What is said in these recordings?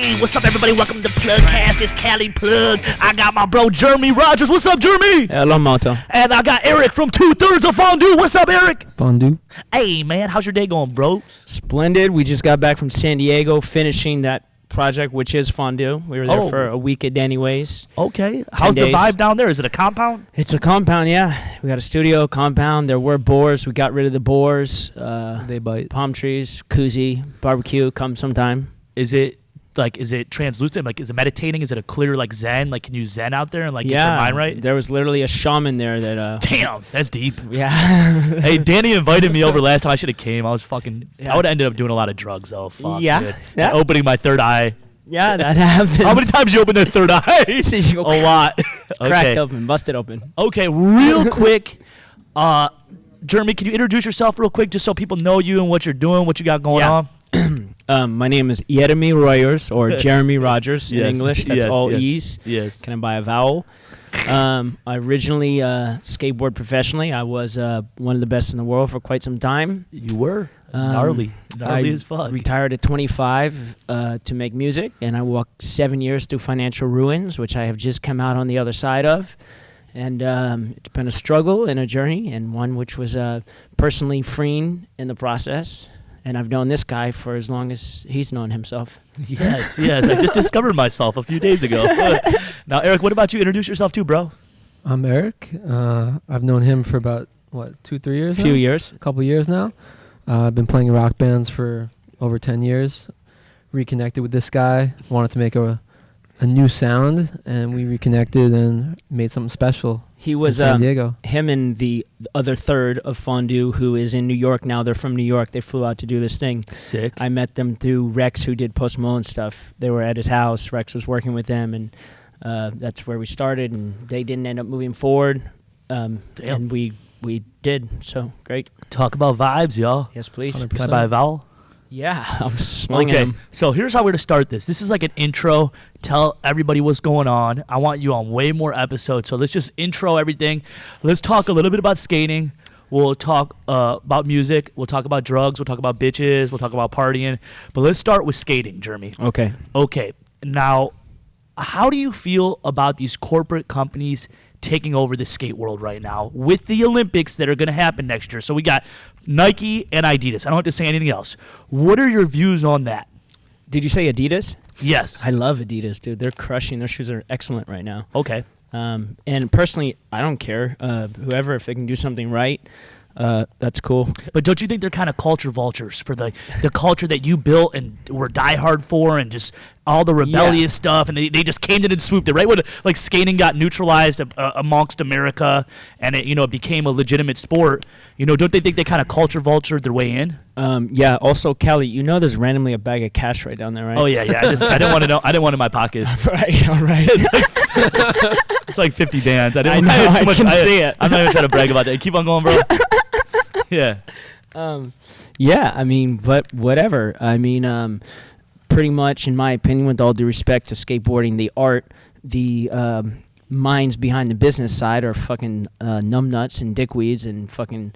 Hey, what's up, everybody? Welcome to PlugCast. It's Cali Plug. I got my bro Jereme Rogers. What's up, Jereme? Hello, Moto. And I got Eric from 2/3 of Fondue. What's up, Eric? Fondue. Hey, man, how's your day going, bro? Splendid. We just got back from San Diego, finishing that project, which is Fondue. We were there for a week at Danny Way's. Okay. How's the vibe down there? Is it a compound? It's a compound, yeah. We got a studio, compound. There were boars. We got rid of the boars. They bite. Palm trees, koozie, barbecue. Come sometime. Is it translucent? Like, is it meditating? Is it a clear, like, zen? Like, can you zen out there and, like, get your mind right? There was literally a shaman there that... Damn, that's deep. Yeah. Hey, Danny invited me over last time. I should have came. I was fucking... Yeah. I would have ended up doing a lot of drugs, though. Fuck, yeah. Dude. Yeah. Opening my third eye. Yeah, that happens. How many times you open that third eye? A lot. It's cracked open, busted open. Okay, real quick. Jereme, can you introduce yourself real quick just so people know you and what you're doing, what you got going on? My name is Jereme Rogers, or Jereme Rogers in English. That's all E's. Yes. Can I buy a vowel? I originally skateboard professionally. I was one of the best in the world for quite some time. You were? Gnarly as fuck. I retired at 25 to make music, and I walked 7 years through financial ruins, which I have just come out on the other side of. And it's been a struggle and a journey, and one which was personally freeing in the process. And I've known this guy for as long as he's known himself. Yes. I just discovered myself a few days ago. Now, Eric, what about you? Introduce yourself too, bro. I'm Eric. I've known him for about, 2-3 years now? A couple years now. I've been playing rock bands for over 10 years. Reconnected with this guy. Wanted to make a new sound, and we reconnected and made something special. He was in San Diego. Him and the other third of Fondue, who is in New York now. They're from New York. They flew out to do this thing. Sick. I met them through Rex, who did Post Malone stuff. They were at his house. Rex was working with them, and that's where we started. And they didn't end up moving forward, and we did. So great. Talk about vibes, y'all. Yes, please. 100%. Can I buy a vowel? Yeah, I'm slinging Okay, them. so here's how we're going to start this. This is like an intro. Tell everybody what's going on. I want you on way more episodes, so let's just intro everything. Let's talk a little bit about skating. We'll talk about music. We'll talk about drugs. We'll talk about bitches. We'll talk about partying. But let's start with skating, Jereme. Okay. Now, how do you feel about these corporate companies taking over the skate world right now with the Olympics that are going to happen next year? So we got Nike and Adidas. I don't have to say anything else. What are your views on that? Did you say Adidas? Yes. I love Adidas, dude. They're crushing. Their shoes are excellent right now. Okay. And personally, I don't care. Whoever, if they can do something right, that's cool. But don't you think they're kind of culture vultures for the culture that you built and were diehard for, and just all the rebellious stuff, and they just came in and swooped it right when like skating got neutralized amongst America, and it became a legitimate sport. Don't they think they kind of culture vultured their way in? Yeah. Also, Kelly, there's randomly a bag of cash right down there, right? Oh yeah. I didn't want to know. I didn't want it in my pockets. Right. All right. It's like 50 bands. I can see it. I'm not even trying to brag about that. Keep on going, bro. Yeah. Yeah. I mean, but whatever. I mean, pretty much, in my opinion, with all due respect to skateboarding, the art, the minds behind the business side are fucking numbnuts and dickweeds and fucking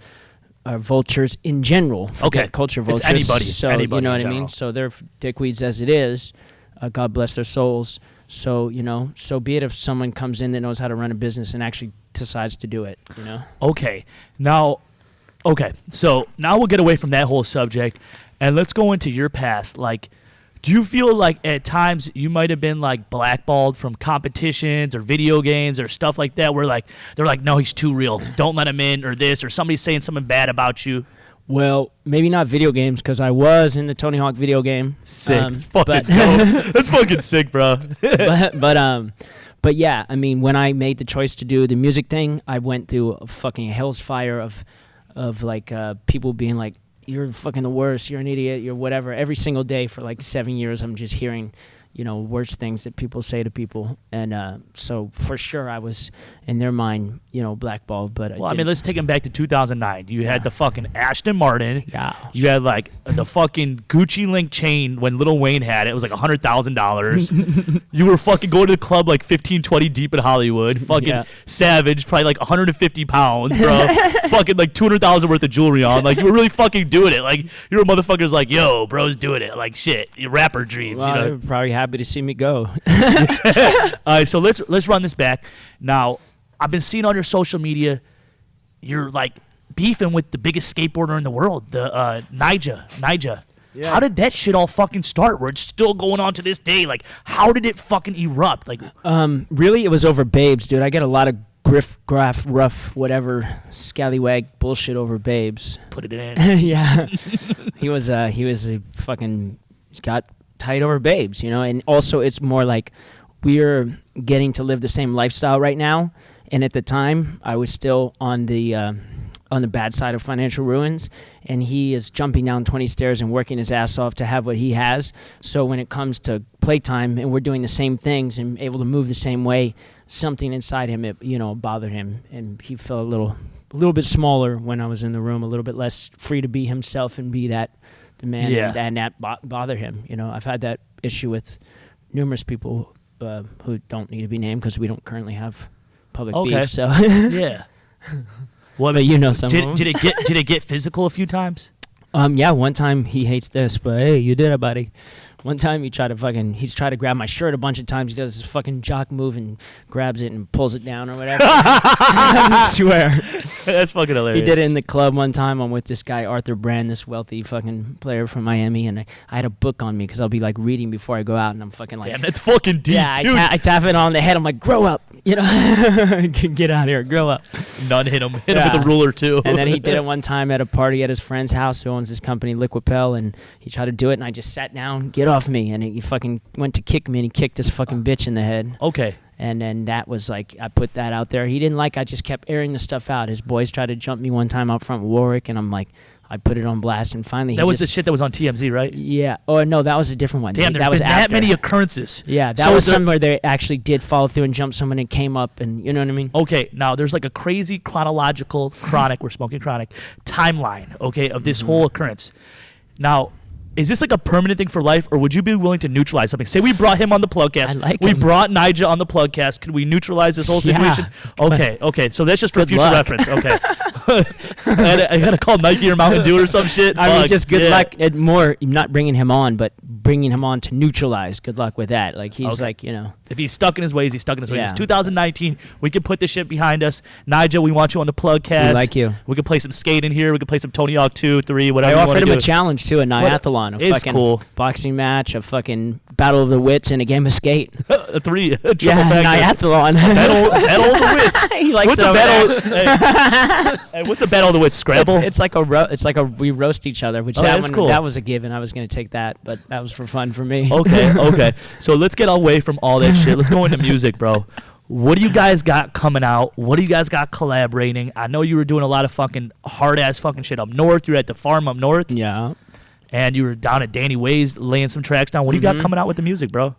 vultures in general. Forget culture vultures. It's anybody. So anybody you know what in I mean. So they're dickweeds as it is. God bless their souls. So so be it if someone comes in that knows how to run a business and actually decides to do it. Okay. So now we'll get away from that whole subject, and let's go into your past. Like, do you feel like at times you might have been like blackballed from competitions or video games or stuff like that, where like they're like, no, he's too real, don't let him in, or this, or somebody's saying something bad about you? Well, maybe not video games, because I was in the Tony Hawk video game. Sick. It's fucking dope. That's fucking sick, bro. But yeah, I mean, when I made the choice to do the music thing, I went through a fucking hell's fire of like people being like, you're fucking the worst, you're an idiot, you're whatever. Every single day for like 7 years, I'm just hearing worse things that people say to people. And so for sure I was, in their mind, blackballed. But I mean, let's take him back to 2009. You had the fucking Aston Martin. Yeah. You had like the fucking Gucci link chain when Lil Wayne had it. It was like $100,000. You were fucking going to the club like 15, 20 deep in Hollywood. Fucking savage, probably like 150 pounds, bro. Fucking like 200,000 worth of jewelry on. Like, you were really fucking doing it. Like, you were motherfuckers like, yo, bro's doing it. Like, shit, your rapper dreams, Well, I probably had happy to see me go. All right, so let's run this back. Now, I've been seeing on your social media, you're like beefing with the biggest skateboarder in the world, the Nyjah. Yeah. How did that shit all fucking start? Where it's still going on to this day? Like, how did it fucking erupt? Like, really, it was over Babes, dude. I get a lot of rough, whatever, scallywag bullshit over Babes. Put it in. Yeah, he was a fucking got tight over Babes, you know. And also, it's more like we're getting to live the same lifestyle right now. And at the time, I was still on the bad side of financial ruins, and he is jumping down 20 stairs and working his ass off to have what he has. So when it comes to playtime and we're doing the same things and able to move the same way, something inside him, it, you know, bothered him, and he felt a little bit smaller when I was in the room, a little bit less free to be himself and be the man, and that bothered him. You know, I've had that issue with numerous people who don't need to be named because we don't currently have public beef. So yeah. Well, but you know, did it get physical a few times? Yeah, one time he hates this, but hey, you did it, buddy. One time he's tried to grab my shirt a bunch of times. He does this fucking jock move and grabs it and pulls it down or whatever. I swear. That's fucking hilarious. He did it in the club one time. I'm with this guy, Arthur Brand, this wealthy fucking player from Miami, and I had a book on me because I'll be like reading before I go out, and I'm fucking like, damn, that's fucking deep, dude. I tap it on the head. I'm like, grow up, you know, get out here, grow up. None hit him with a ruler too. And then he did it one time at a party at his friend's house who owns this company, Liquipel, and he tried to do it, and I just sat down, get off me, and he fucking went to kick me, and he kicked this fucking bitch in the head. Okay. And then that was like, I put that out there. He didn't like, I just kept airing the stuff out. His boys tried to jump me one time out front with Warwick, and I'm like, I put it on blast, and finally that was the shit that was on TMZ, right? Yeah. Oh, no, that was a different one. Damn, that was been after. That many occurrences. Yeah, that was somewhere they actually did follow through and jump someone and came up, and you know what I mean? Okay, now there's like a crazy chronological we're smoking chronic, timeline, okay, of this whole occurrence. Now, is this like a permanent thing for life, or would you be willing to neutralize something? Say we brought him on the PlugCast. We brought Nyjah on the PlugCast. Could we neutralize this whole situation? Yeah. Okay. So that's just for Good future luck. reference. Okay. I gotta call Nike or Mountain Dew or some shit. I mean, just good luck. More not bringing him on, but bringing him on to neutralize. Good luck with that. Like he's like, you know, if he's stuck in his ways, he's stuck in his ways. Yeah. It's 2019. We can put this shit behind us. Nyjah, we want you on the PlugCast. We like you. We can play some skate in here. We can play some Tony Hawk 2, 3, whatever. I offered him a challenge too, a Nyathlon, a fucking cool boxing match, a fucking battle of the wits, and a game of skate. a triple Nyathlon. Battle of the wits. He likes what's a battle? Hey, what's a battle of the wits? Scrabble. It's like we roast each other, which cool. That was a given. I was gonna take that, but that was for fun for me. Okay. So let's get away from all that shit. Let's go into music, bro. What do you guys got coming out? What do you guys got collaborating? I know you were doing a lot of fucking hard ass fucking shit up north. You're at the farm up north. Yeah. And you were down at Danny Ways laying some tracks down. What do you got coming out with the music, bro?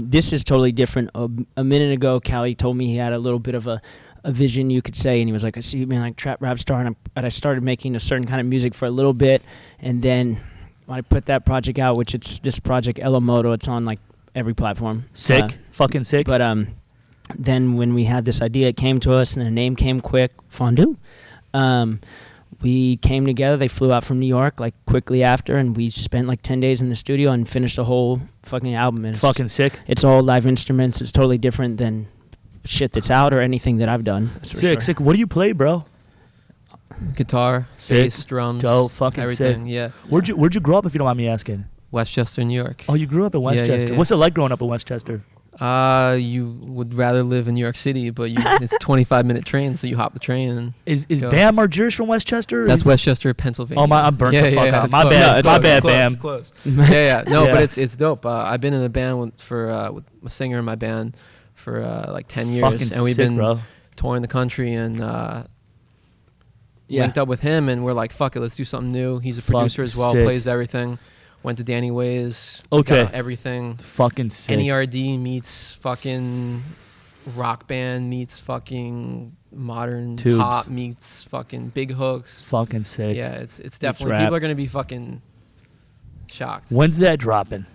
This is totally different. A minute ago, Callie told me he had a little bit of a vision, you could say, and he was like, I see you being like trap rap star, and I started making a certain kind of music for a little bit, and then when I put that project out, which it's this project, Elo Moto, it's on like every platform. Sick. Fucking sick. But then when we had this idea, it came to us, and the name came quick, Fondue. We came together. They flew out from New York like quickly after, and we spent like 10 days in the studio and finished a whole fucking album. And it's fucking sick. It's all live instruments. It's totally different than shit that's out or anything that I've done. Sick. What do you play, bro? Guitar, bass, drums, fucking everything. Sick. Yeah. Where'd you grow up, if you don't mind me asking? Westchester, New York. Oh, you grew up in Westchester. Yeah. What's it like growing up in Westchester? You would rather live in New York City, but it's a 25-minute train, so you hop the train. And is Bam Margerish from Westchester? That's Westchester, Pennsylvania. Oh, I'm burnt the fuck out. My bad, Bam. Close. No, but it's dope. I've been in a band with a singer in my band for like 10 years, fucking and we've sick, been touring the country and linked up with him, and we're like, fuck it, let's do something new. He's a producer as well, plays everything. Went to Danny Ways. Okay. Everything. Fucking sick. NERD meets fucking rock band meets fucking modern Tubes. pop meets fucking big hooks. Fucking sick. Yeah, it's definitely, people are going to be fucking shocked. When's that dropping?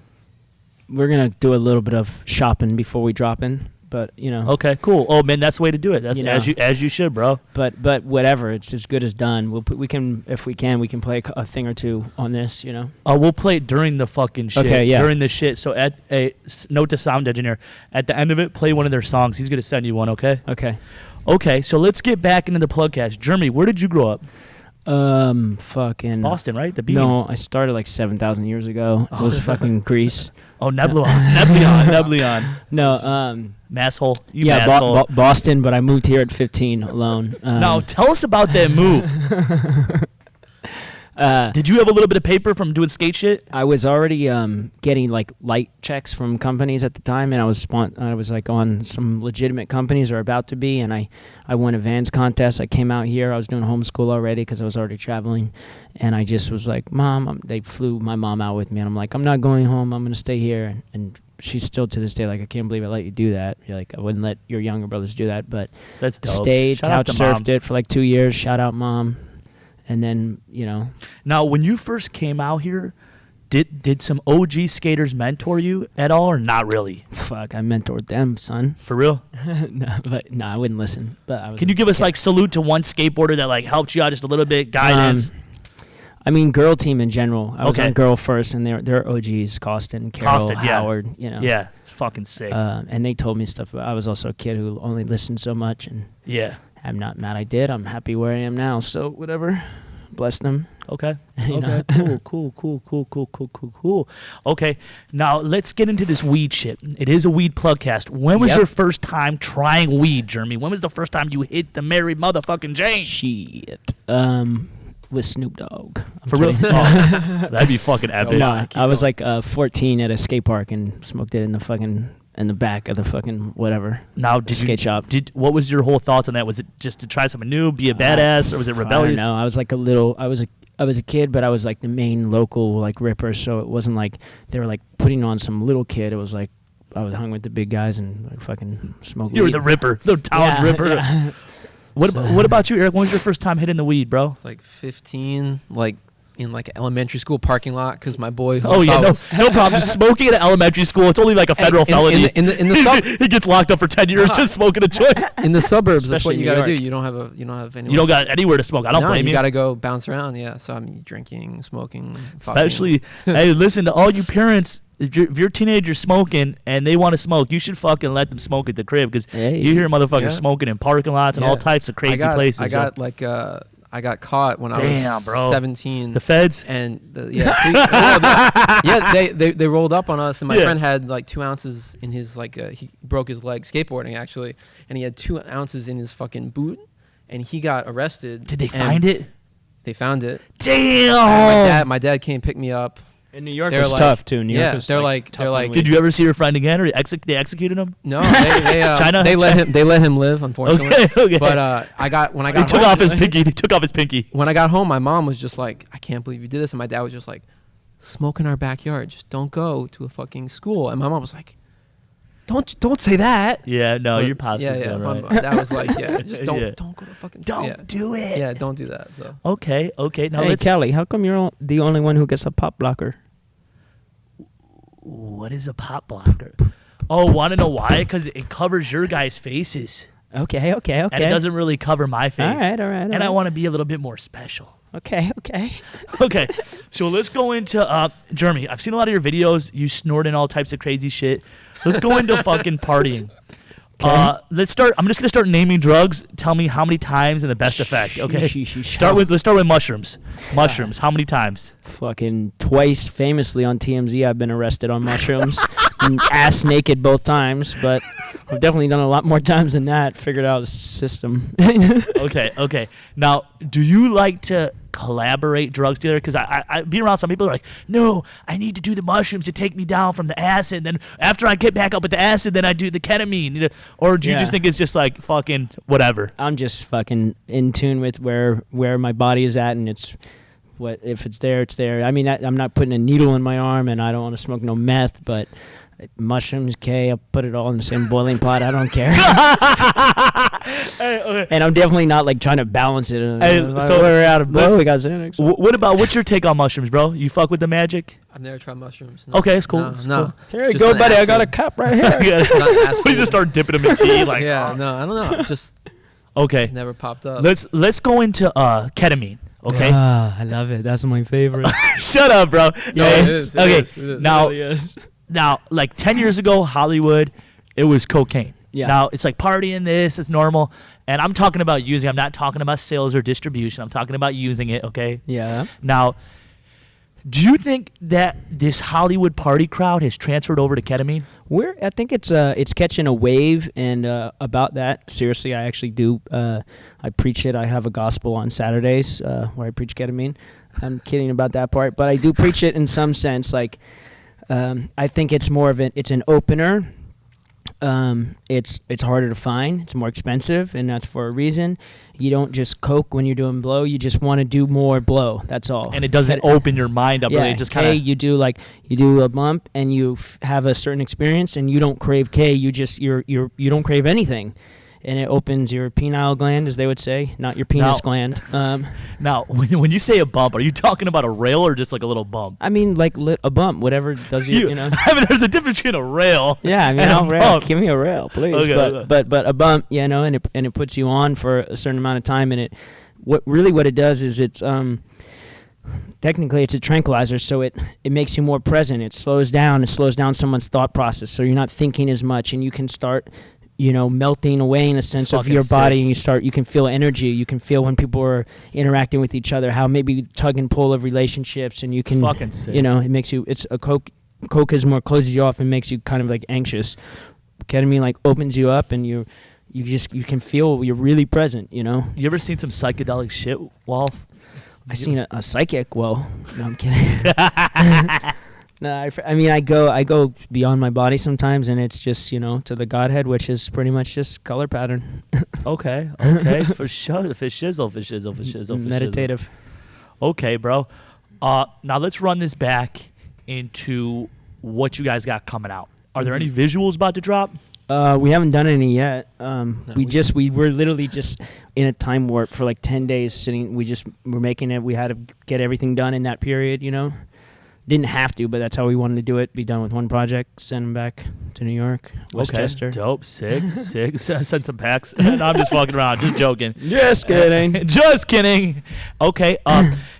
We're going to do a little bit of shopping before we drop in. but Okay, cool. Oh man, that's the way to do it. That's as you should, bro. But whatever, it's as good as done. We can play a thing or two on this. We'll play it during the fucking shit. Okay, yeah. During the shit. So at a note to sound engineer, at the end of it, play one of their songs. He's gonna send you one. Okay. Okay. So let's get back into the PlugCast. Jereme, where did you grow up? Fucking Boston, right? The bean. No, I started like 7,000 years ago. It was fucking Greece. Oh, Nebleon. No, Masshole. Boston, but I moved here at 15 alone. Now, tell us about that move. Did you have a little bit of paper from doing skate shit? I was already getting like light checks from companies at the time, and I was like on some legitimate companies, or about to be, and I won a Vans contest. I came out here. I was doing homeschool already because I was already traveling, and I just was like, Mom, they flew my mom out with me, and I'm like, I'm not going home. I'm going to stay here. And she's still to this day like, I can't believe I let you do that. You're like, I wouldn't let your younger brothers do that, but that's dope. Stayed, couch surfed it for like 2 years. Shout out, Mom. And then, Now, when you first came out here, did some OG skaters mentor you at all, or not really? Fuck, I mentored them, son. For real? No, I wouldn't listen. But Can you give us like salute to one skateboarder that like helped you out just a little bit, guidance? I mean, girl team in general. I was on girl first, and they're OGs, Costin, Carol, Howard. Yeah, it's fucking sick. And they told me stuff. I was also a kid who only listened so much, and I'm not mad I did. I'm happy where I am now. So whatever. Bless them. Okay. Okay. Cool. Okay. Now let's get into this weed shit. It is a weed PlugCast. When was your first time trying weed, Jereme? When was the first time you hit the Mary motherfucking Jane? Shit. With Snoop Dogg. For real? Oh, that'd be fucking epic. No, I was like 14 at a skate park and smoked it in the back of the fucking whatever. Now, skate shop. What was your whole thoughts on that? Was it just to try something new, be a badass, or was it rebellious? I don't know. I was like I was a kid, but I was like the main local like ripper, so it wasn't like they were like putting on some little kid. It was like I was hung with the big guys and like fucking smoking. You were the ripper, the town's ripper. Yeah. What about you, Eric? When was your first time hitting the weed, bro? It's like 15, like in like an elementary school parking lot, because my boy. No problem. Just smoking at an elementary school, it's only like a federal felony. He gets locked up for 10 years just smoking a joint. In the suburbs, that's what you got to do. You don't have anywhere. You don't got anywhere to smoke. I don't blame you. You got to go bounce around. Yeah, so I'm drinking, smoking. Especially, hey, listen to all you parents. If your teenager's smoking and they want to smoke, you should fucking let them smoke at the crib, because you hear motherfuckers smoking in parking lots and all types of crazy places. I got caught when I was 17. The feds? And they rolled up on us, and my friend had like 2 ounces in his he broke his leg skateboarding actually, and he had 2 ounces in his fucking boot, and he got arrested. Did they find it? They found it. Damn. My dad came pick me up. In New York, it's tough too. New York, they're like. Did you ever see your friend again, or they executed him? No, China. They let him live, unfortunately. Okay. But I got home. They took off his pinky. When I got home, my mom was just like, "I can't believe you did this," and my dad was just like, "Smoke in our backyard. Just don't go to a fucking school." And my mom was like, "Don't say that." Yeah, no, your pops is going right. My dad was like, just don't go to fucking school. Don't do it. Yeah, don't do that. So. Okay. Now hey, Kelly, how come you're the only one who gets a pop blocker? What is a pop blocker? Oh, want to know why? Because it covers your guys' faces. Okay. And it doesn't really cover my face. All right. And I want to be a little bit more special. Okay. Okay, so let's go into Jereme. I've seen a lot of your videos. You snorting all types of crazy shit. Let's go into fucking partying. Let's start. I'm just gonna start naming drugs. Tell me how many times and the best effect. Okay. Let's start with mushrooms. Mushrooms. How many times? Fucking twice. Famously on TMZ, I've been arrested on mushrooms. Ass naked both times, but I've definitely done a lot more times than that. Figured out the system. Okay. Now, do you like to collaborate drugs together? Because I be around some people who are like, no, I need to do the mushrooms to take me down from the acid. Then after I get back up with the acid, then I do the ketamine. Or do you just think it's just like fucking whatever? I'm just fucking in tune with where my body is at, and it's what if it's there, it's there. I mean, I'm not putting a needle in my arm, and I don't want to smoke no meth, but mushrooms, I'll put it all in the same boiling pot. I don't care. Okay. And I'm definitely not like trying to balance it. Hey, so we're out of blow. We got Xanax. What's your take on mushrooms, bro? You fuck with the magic? I've never tried mushrooms. No. Okay, it's cool. No. Here you go, buddy. I got a cup right here. We just start dipping them in tea, like. Yeah, no, I don't know. Just okay. never popped up. Let's go into ketamine. Okay. I love it. That's my favorite. Shut up, bro. No, it is. It is. Now, like 10 years ago, Hollywood, it was cocaine. Yeah. Now it's like partying this, it's normal. And I'm talking about using, I'm not talking about sales or distribution. I'm talking about using it, okay? Yeah. Now, do you think that this Hollywood party crowd has transferred over to ketamine? I think it's catching a wave, and about that, seriously, I actually do. I preach it. I have a gospel on Saturdays where I preach ketamine. I'm kidding about that part, but I do preach it in some sense. Like, I think it's more of it's an opener. It's harder to find. It's more expensive, and that's for a reason. You don't just coke when you're doing blow. You just want to do more blow. That's all. And it doesn't open your mind up. Yeah, really. It just kind of. You do a bump, and you have a certain experience, and you don't crave K. You don't crave anything, and it opens your penile gland, as they would say, not your penis gland. Now, when you say a bump, are you talking about a rail or just like a little bump? I mean, like a bump, whatever does you know. I mean, there's a difference between a rail. Yeah, I mean, and a bump. Give me a rail, please. Okay, but a bump, you know, and it puts you on for a certain amount of time, and what it does is it's technically it's a tranquilizer, so it makes you more present. It slows down someone's thought process, so you're not thinking as much, and you can start, you know, melting away in a sense of your body, and you can feel energy. You can feel when people are interacting with each other, how maybe tug and pull of relationships, and you can, fucking sick. you know, it makes you. It's a coke is more closes you off and makes you kind of like anxious. Ketamine like opens you up, and you can feel you're really present. You know. You ever seen some psychedelic shit, Wolf? I seen a psychic. Well, no, I'm kidding. No, I mean I go beyond my body sometimes, and it's just, you know, to the Godhead, which is pretty much just color pattern. Okay, for sure. For shizzle. Meditative. Okay, bro. Now let's run this back into what you guys got coming out. Are there any visuals about to drop? We haven't done any yet. We were literally just in a time warp for like 10 days sitting. We're making it. We had to get everything done in that period, you know. Didn't have to, but that's how we wanted to do it. Be done with one project, send them back to New York, Westchester. Okay, dope, sick. Send some packs. No, I'm just fucking around, just joking. Just kidding. Just kidding. Okay,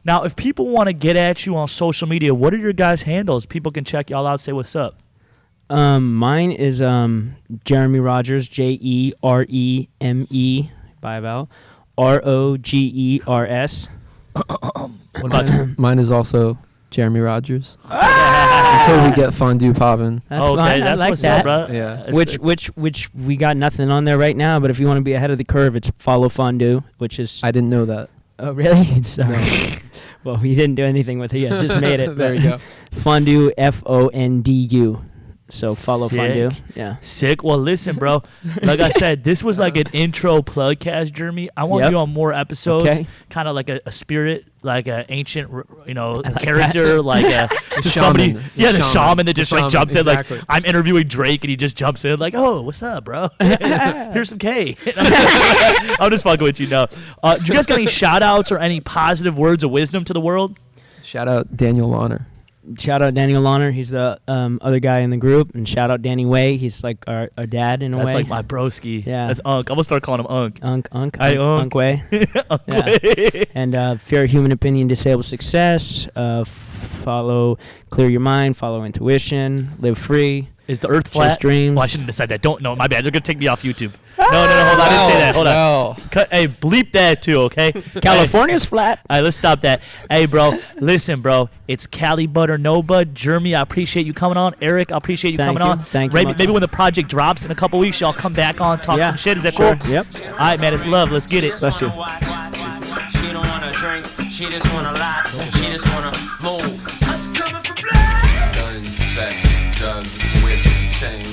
now if people want to get at you on social media, what are your guys' handles? People can check y'all out, say what's up. Mine is Jereme Rogers, Jereme, by vowel, Rogers. What about you? Mine is also Jereme Rogers. Until we get fondue popping. That's okay, fine. that's I like what's that. up, bro. Yeah. Which we got nothing on there right now, but if you want to be ahead of the curve, it's follow fondue, which is. I didn't know that. Oh really? Sorry. No. Well, we didn't do anything with it yet. Just made it. There you go. Fondue, FONDU. So follow Sick. fondue. Yeah. Sick. Well, listen, bro. Like I said, this was like an intro PlugCast, Jereme. I want you on more episodes. Okay. Kind of like a spirit, like an ancient, you know, like character, that. like just somebody. The shaman that just like jumps exactly. in. Like I'm interviewing Drake, and he just jumps in, like, "Oh, what's up, bro? Here's some K." I'm just fucking with you. No. Do you guys got any shout outs or any positive words of wisdom to the world? Shout out Daniel Launer. Shout out Daniel Launer. He's the other guy in the group. And shout out Danny Way. He's like our dad in a way. That's like my broski. Yeah. That's Unk. I'm going to start calling him Unk. Unk. Hey, Unk Way. Unk Yeah. Way. And Fair Human Opinion, Disabled Success. Follow Clear Your Mind. Follow Intuition. Live Free. Is the earth flat? Chase Dreams. Well, I shouldn't have said that. Don't. No, my bad. They're going to take me off YouTube. No, hold on. I didn't say that. Hold on. Cut, hey, bleep that too, okay? California's flat. All right, let's stop that. Hey, bro, listen, bro. It's Cali Bud or No Bud. Jereme, I appreciate you coming on. Eric, I appreciate you coming on. Thank you. Maybe when the project drops in a couple weeks, y'all come back on, talk some shit. Is that sure. cool? Yep. All right, man. It's love. Let's get it. Bless you. She don't wanna drink, she just wanna lie, she just wanna move. Us coming for blood. Guns, sex, drugs, whips, chains.